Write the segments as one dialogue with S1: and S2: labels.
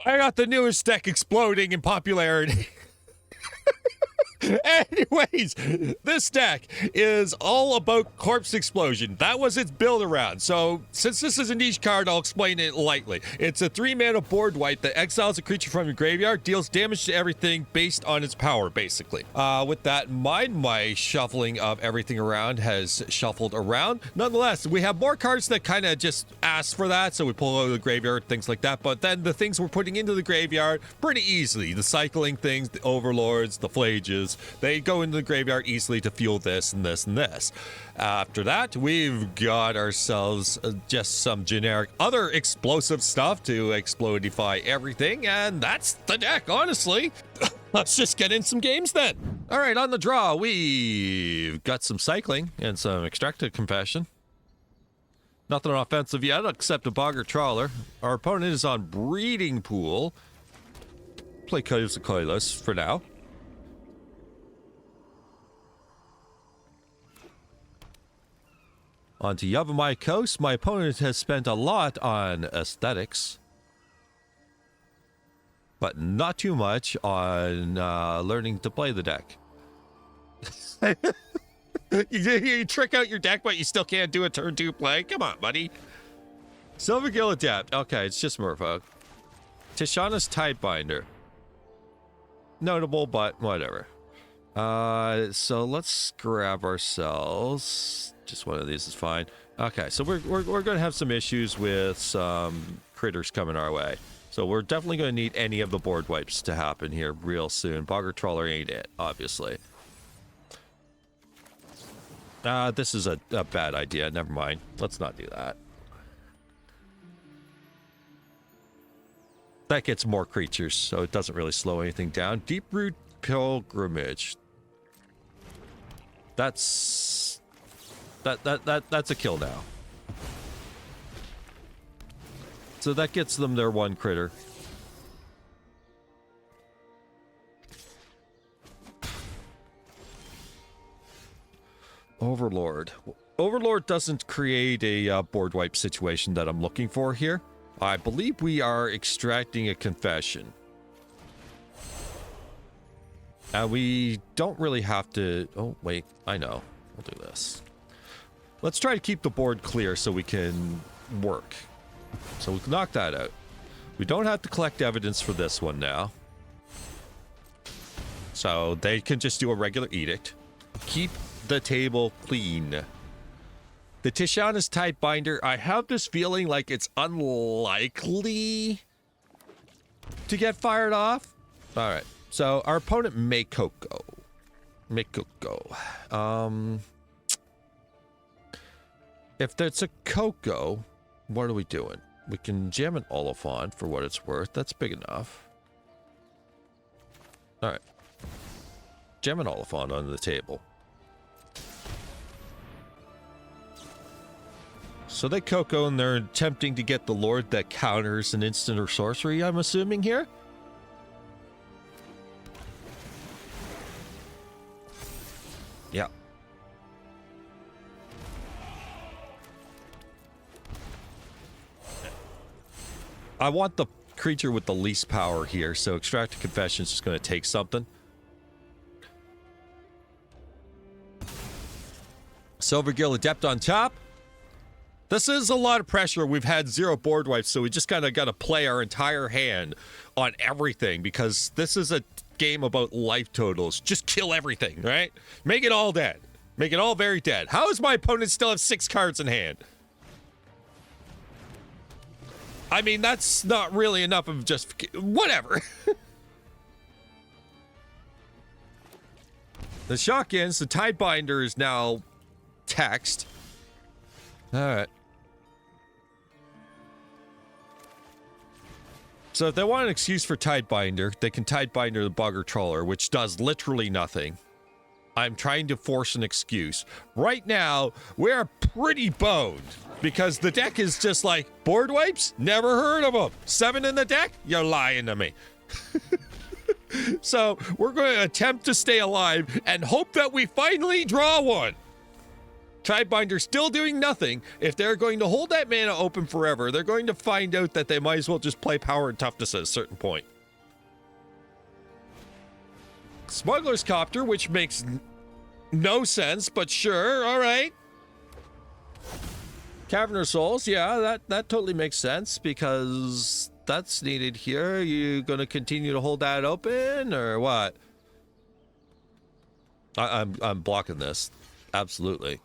S1: I got the newest deck exploding in popularity. Anyways, this deck is all about Corpse Explosion. That was its build around. So, since this is a niche card, I'll explain it lightly. It's a 3-mana board wipe that exiles a creature from your graveyard, deals damage to everything based on its power, basically. With that in mind, my shuffling of everything around has shuffled around. Nonetheless, we have more cards that kind of just ask for that, so we pull out of the graveyard, things like that. But then the things we're putting into the graveyard, pretty easily. The cycling things, the Overlords, the Phlages, they go into the graveyard easily to fuel this and this and this. After that, we've got ourselves just some generic other explosive stuff to explodify everything, and that's the deck, honestly. Let's just get in some games then. All right, on the draw, we've got some cycling and some extracted confession. Nothing offensive yet, except a Boggart Trawler. Our opponent is on Breeding Pool. Play Caves of Koilos for now. On to Yavimaya Coast. My opponent has spent a lot on aesthetics, but not too much on learning to play the deck. you trick out your deck, but you still can't do a turn 2 play? Come on, buddy. Silvergill Adept. Okay, it's just Merfolk. Tishana's Tidebinder. Notable, but whatever. So let's grab ourselves... Just one of these is fine. Okay, so we're going to have some issues with some critters coming our way. So we're definitely going to need any of the board wipes to happen here real soon. Boggart Trawler ain't it, obviously. This is a bad idea. Never mind. Let's not do that. That gets more creatures, so it doesn't really slow anything down. Deep-Root Pilgrimage. That's a kill now. So that gets them their one critter. Overlord. Overlord doesn't create a board wipe situation that I'm looking for here. I believe we are extracting a confession. We don't really have to... Oh, wait. I know. We'll do this. Let's try to keep the board clear so we can work. So we can knock that out. We don't have to collect evidence for this one now. So they can just do a regular edict. Keep the table clean. The Tishana's Tidebinder, I have this feeling like it's unlikely to get fired off. All right. So our opponent may Coco. If that's a Coco, what are we doing? We can jam an Oliphaunt for what it's worth. That's big enough. All right. Jam an Oliphaunt onto the table. So they Coco and they're attempting to get the Lord that counters an instant or sorcery, I'm assuming here. Yeah. I want the creature with the least power here, so Extracted Confession is just going to take something. Silvergill Adept on top. This is a lot of pressure. We've had 0 board wipes, so we just kind of got to play our entire hand on everything, because this is a game about life totals. Just kill everything, right? Make it all dead. Make it all very dead. How does my opponent still have 6 cards in hand? I mean, that's not really enough of just... Whatever. The Shotguns, the Tidebinder is now text. Alright. So if they want an excuse for Tidebinder, they can Tidebinder the Boggart Trawler, which does literally nothing. I'm trying to force an excuse. Right now, we're pretty boned. Because the deck is just like, board wipes? Never heard of them. 7 in the deck? You're lying to me. So we're going to attempt to stay alive and hope that we finally draw one. Tidebinder still doing nothing. If they're going to hold that mana open forever, they're going to find out that they might as well just play power and toughness at a certain point. Smuggler's Copter, which makes no sense, but sure, all right. Cavern of Souls, yeah, that totally makes sense because that's needed here. You gonna continue to hold that open or what? I'm blocking this. Absolutely.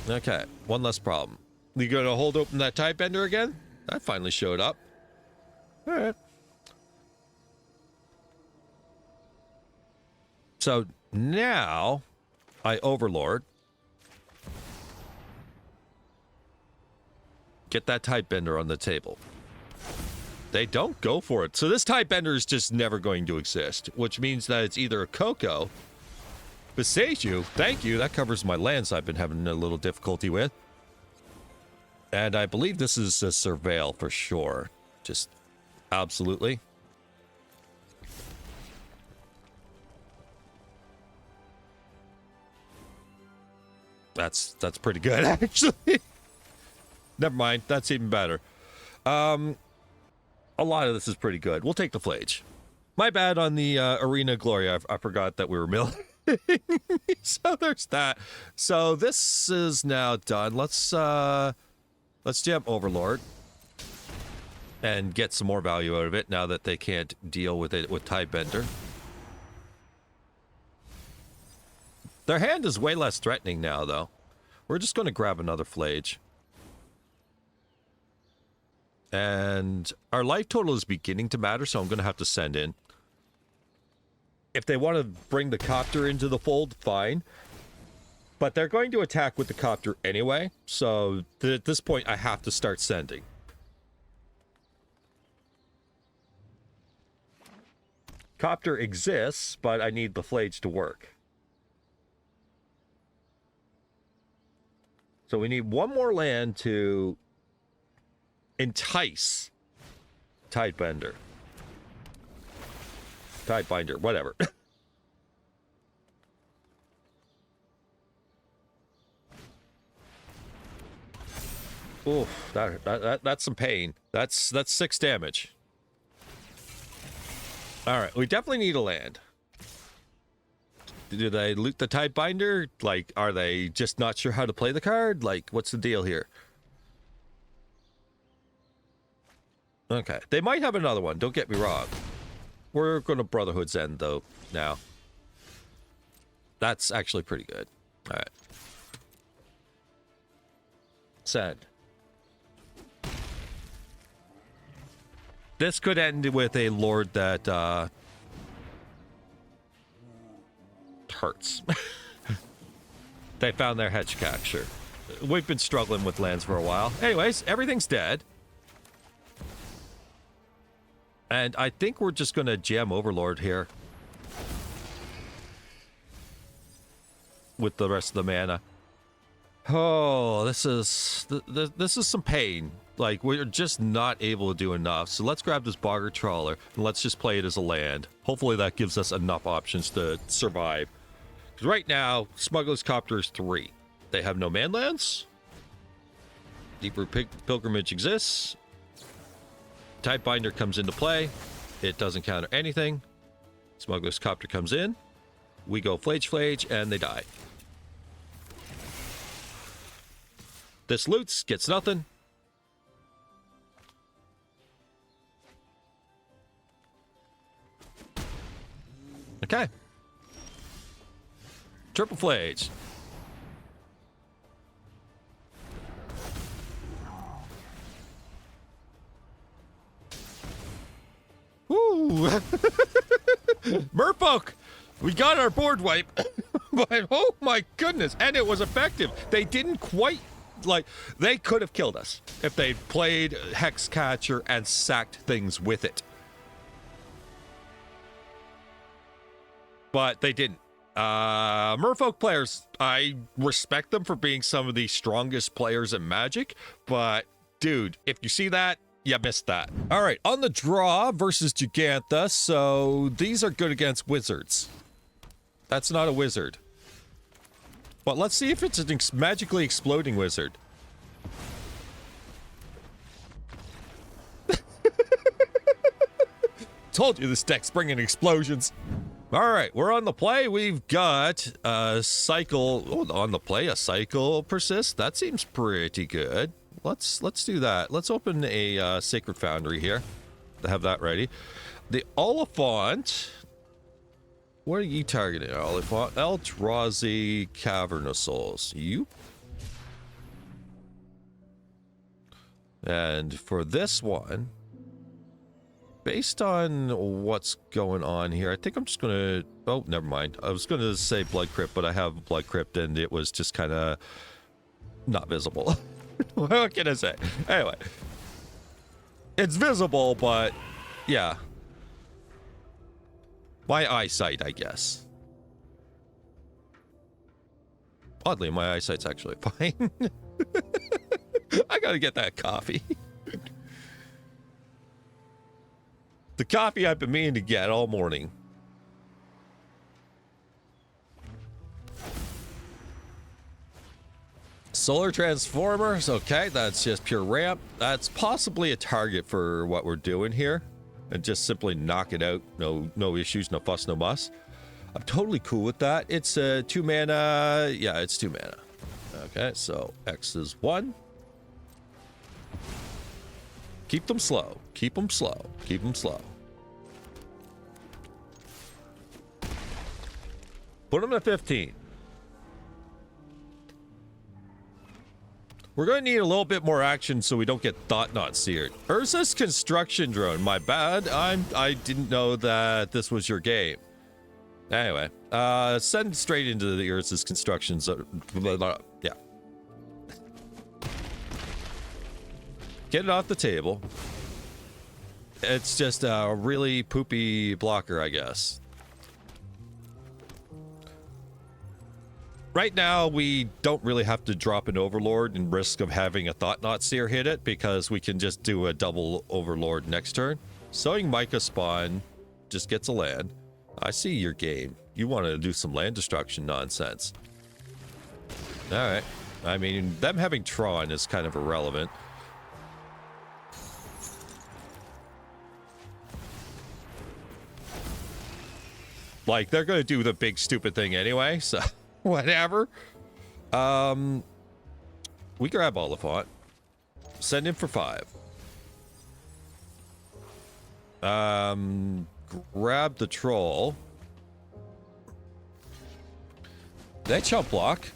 S1: Okay, one less problem. You gonna hold open that Tidebender again? That finally showed up. All right. So now I Overlord. Get that Tidebender on the table. They don't go for it. So this Tidebender is just never going to exist, which means that it's either a Coco, Beseju, thank you, that covers my lands I've been having a little difficulty with. And I believe this is a Surveil for sure. Just absolutely. That's pretty good, actually. Never mind, that's even better. A lot of this is pretty good. We'll take the Phlage. My bad on the Arena Glory. I forgot that we were milling. So there's that. So this is now done. Let's jam Overlord and get some more value out of it now that they can't deal with it with Tidebender. Their hand is way less threatening now, though. We're just going to grab another Phlage. And our life total is beginning to matter, so I'm going to have to send in. If they want to bring the Copter into the fold, fine. But they're going to attack with the Copter anyway, so at this point I have to start sending. Copter exists, but I need the Phlage to work. So we need one more land to entice Tidebender. Tidebinder, whatever. Oof, that's some pain. That's 6 damage. All right, we definitely need a land. Do they loot the Tidebinder? Like, are they just not sure how to play the card? Like, what's the deal here? Okay, they might have another one, don't get me wrong. We're going to Brotherhood's End, though, now. That's actually pretty good. All right. Send. This could end with a Lord that, hurts. They found their hedge capture. We've been struggling with lands for a while. Anyways, everything's dead. And I think we're just going to jam Overlord here. With the rest of the mana. Oh, this is some pain. Like, we're just not able to do enough. So let's grab this Boggart Trawler and let's just play it as a land. Hopefully that gives us enough options to survive. Because right now, Smuggler's Copter is 3. They have no manlands. Deeper Pilgrimage exists. Tidebinder comes into play. It doesn't counter anything. Smuggler's Copter comes in. We go Phlage, and they die. This loots, gets nothing. Okay. Triple Phlage. Woo! Merfolk! We got our board wipe. But oh my goodness. And it was effective. They didn't quite, like, they could have killed us if they played Hexcatcher and sacked things with it. But they didn't. Merfolk players, I respect them for being some of the strongest players in Magic, but dude, if you see that, you missed that. All right, on the draw versus Gigantha, so these are good against wizards. That's not a wizard. But let's see if it's a magically exploding wizard. Told you this deck's bringing explosions. All right, we're on the play. We've got a cycle on the play. A cycle persist. That seems pretty good. Let's do that. Let's open a Sacred Foundry here to have that ready. The Oliphaunt. What are you targeting, Oliphaunt? Eldrazi Cavern of Souls. You. And for this one, based on what's going on here, I think I'm just gonna... Oh, never mind. I was gonna say Blood Crypt, but I have Blood Crypt, and it was just kind of not visible. What can I say? Anyway, it's visible, but yeah, my eyesight, I guess. Oddly, my eyesight's actually fine. I gotta get that coffee. The coffee I've been meaning to get all morning. Solar Transformers, okay, that's just pure ramp. That's possibly a target for what we're doing here. And just simply knock it out. No issues, no fuss, no muss. I'm totally cool with that. It's a 2 mana. Yeah, it's 2 mana. Okay, so X is 1. Keep them slow. Keep them slow. Keep them slow. Put them at 15. We're going to need a little bit more action so we don't get thought not seared. Urza's construction drone. My bad. I didn't know that this was your game. Anyway, send straight into the Urza's construction zone. Yeah. Get it off the table. It's just a really poopy blocker, I guess. Right now, we don't really have to drop an Overlord and risk of having a Thought Knot Seer hit it, because we can just do a double Overlord next turn. Sowing Micah Spawn just gets a land. I see your game. You want to do some land destruction nonsense. Alright. I mean, them having Tron is kind of irrelevant. Like, they're going to do the big stupid thing anyway, so... Whatever. We grab Oliphaunt. Send him for 5. Grab the Troll. They chump block.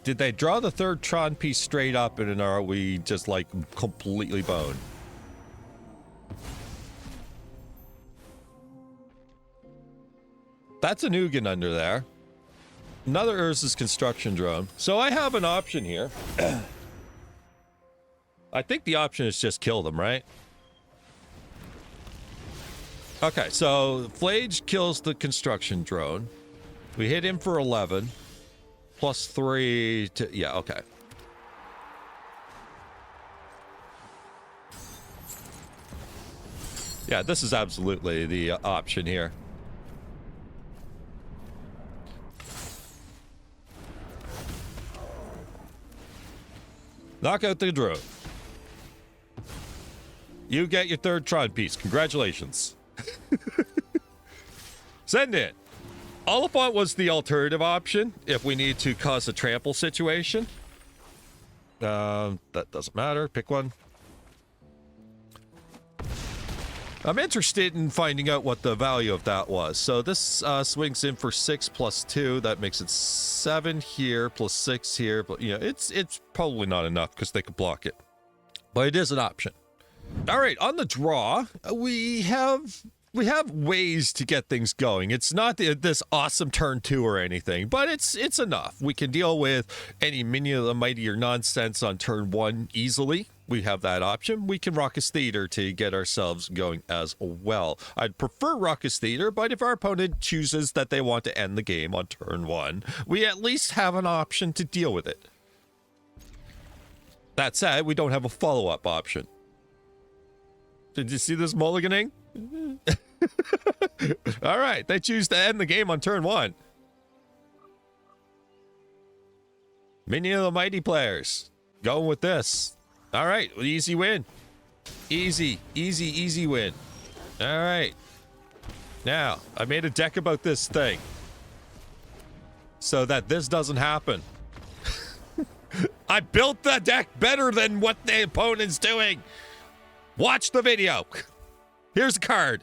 S1: Did they draw the 3rd Tron piece straight up, and are we just like completely boned? That's a Nugan under there. Another Urza's construction drone. So I have an option here. I think the option is just kill them, right? Okay, so Phlage kills the construction drone. We hit him for 11. Plus 3 to... Yeah, okay. Yeah, this is absolutely the option here. Knock out the drone. You get your 3rd Tron piece. Congratulations. Send it. Oliphaunt was the alternative option if we need to cause a trample situation. That doesn't matter. Pick one. I'm interested in finding out what the value of that was. So this swings in for 6 plus 2. That makes it 7 here plus 6 here. But you know, it's probably not enough because they could block it. But it is an option. All right, on the draw, we have ways to get things going. It's not this awesome turn 2 or anything, but it's enough. We can deal with any Minion of the Mighty or nonsense on turn 1 easily. We have that option. We can Raucous Theater to get ourselves going as well. I'd prefer Raucous Theater, but if our opponent chooses that they want to end the game on turn 1, we at least have an option to deal with it. That said, we don't have a follow-up option. Did you see this mulliganing? All right, they choose to end the game on turn 1. Minion of the Mighty players. Going with this. All right, easy win. Easy, easy, easy win. All right. Now, I made a deck about this thing so that this doesn't happen. I built the deck better than what the opponent's doing. Watch the video. Here's a card.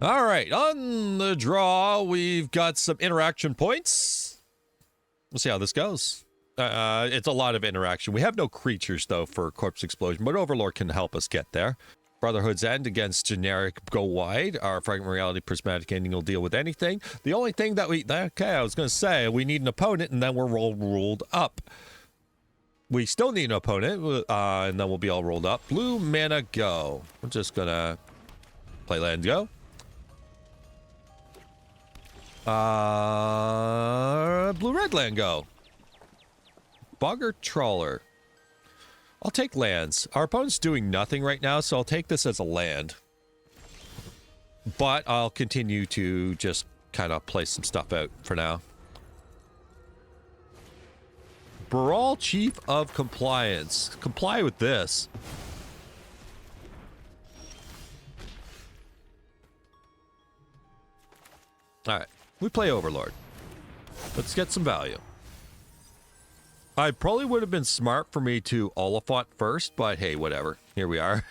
S1: All right, on the draw, we've got some interaction points. We'll see how this goes. It's a lot of interaction. We have no creatures, though, for Corpse Explosion, but Overlord can help us get there. Brotherhood's End against generic Go Wide. Our Fragment Reality Prismatic Ending will deal with anything. The only thing that I was going to say, we need an opponent, and then we're all ruled up. We still need an opponent, and then we'll be all rolled up. Blue mana go. We're just going to play land go. Blue-red land go. Boggart Trawler. I'll take lands. Our opponent's doing nothing right now, so I'll take this as a land. But I'll continue to just kind of play some stuff out for now. Brawl Chief of Compliance. Comply with this. Alright, we play Overlord. Let's get some value. I probably would have been smart for me to Oliphaunt first, but hey, whatever. Here we are.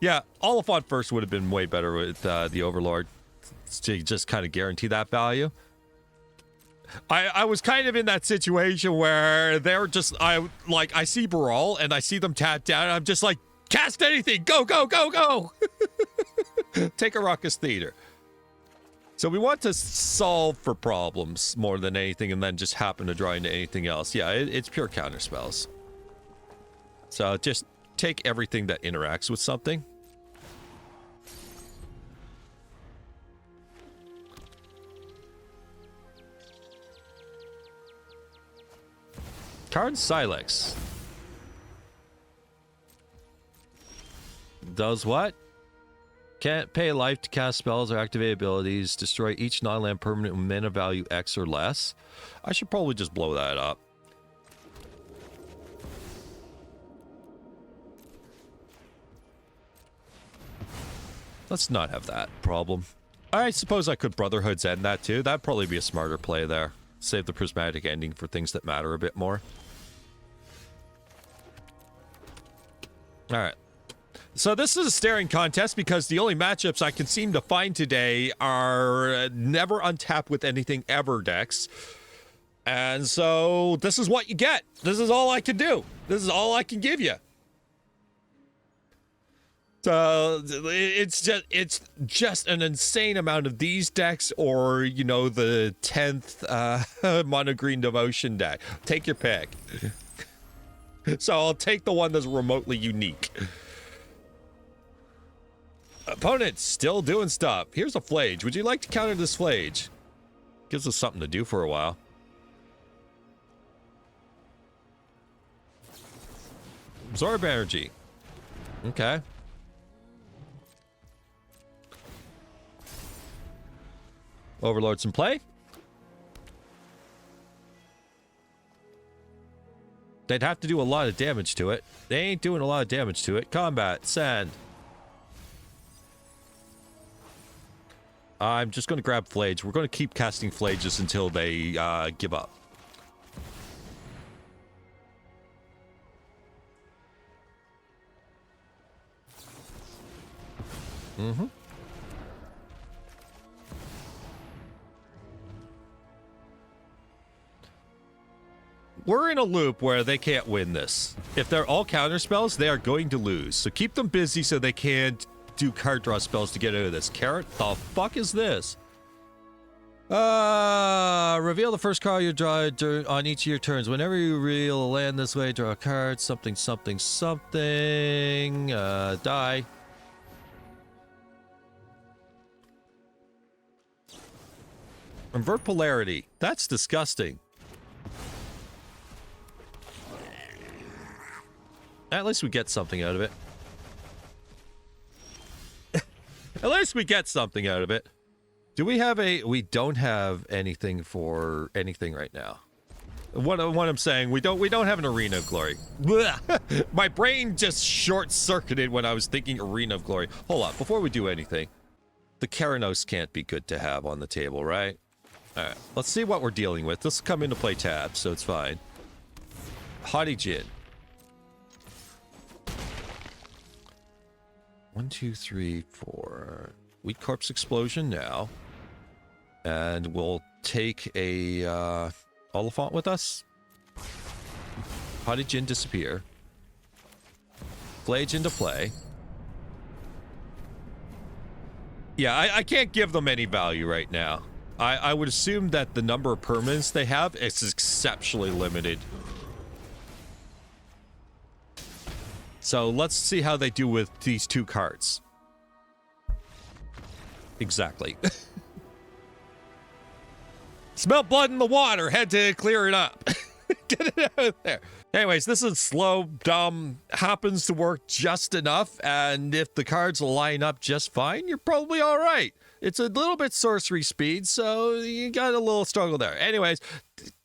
S1: Yeah, Oliphaunt first would have been way better with the Overlord to just kind of guarantee that value. I was kind of in that situation where they're just, I see Brawl and I see them tap down and I'm just like, cast anything, go, go, go, go. Take a Raucous Theater. So we want to solve for problems more than anything and then just happen to draw into anything else. Yeah, it's pure counter spells. So just take everything that interacts with something. Card Silex. Does what? Can't pay life to cast spells or activate abilities. Destroy each non-land permanent with mana value X or less. I should probably just blow that up. Let's not have that problem. I suppose I could Brotherhood's End that too. That'd probably be a smarter play there. Save the Prismatic Ending for things that matter a bit more. Alright. So this is a staring contest because the only matchups I can seem to find today are never untap with anything ever decks. And so this is what you get. This is all I can do. This is all I can give you. So it's just an insane amount of these decks or, you know, the 10th Mono Green Devotion deck. Take your pick. So I'll take the one that's remotely unique. Opponent still doing stuff. Here's a Phlage. Would you like to counter this Phlage? Gives us something to do for a while. Absorb energy. Okay. Overlord's in play. They'd have to do a lot of damage to it. They ain't doing a lot of damage to it. Combat. Send. I'm just going to grab Phlage. We're going to keep casting Phlages until they give up. Mm-hmm. We're in a loop where they can't win this. If they're all counter spells, they are going to lose. So keep them busy so they can't do card draw spells to get out of this. Carrot, the fuck is this? Reveal the first card you draw on each of your turns. Whenever you reveal a land this way, draw a card. Something, something, something. Die. Invert polarity. That's disgusting. At least we get something out of it. At least we get something out of it. Do we have a... We don't have anything for anything right now. What I'm saying, we don't have an Arena of Glory. My brain just short-circuited when I was thinking Arena of Glory. Hold on, before we do anything, the Keranos can't be good to have on the table, right? All right, let's see what we're dealing with. This will come into play tab, so it's fine. Haughty Jin. 1, 2, 3, 4. Weak Corpse Explosion now. And we'll take a Oliphaunt with us. Haughty Jin disappear. Phlage into play. Yeah, I can't give them any value right now. I would assume that the number of permanents they have is exceptionally limited. So let's see how they do with these 2 cards. Exactly. Smell blood in the water. Had to clear it up. Get it out there. Anyways, this is slow, dumb, happens to work just enough, and if the cards line up just fine, you're probably all right. It's a little bit sorcery speed, so you got a little struggle there. Anyways,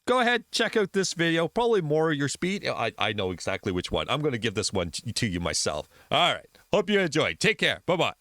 S1: go ahead, check out this video. Probably more your speed. I know exactly which one. I'm going to give this one to you myself. All right. Hope you enjoyed. Take care. Bye-bye.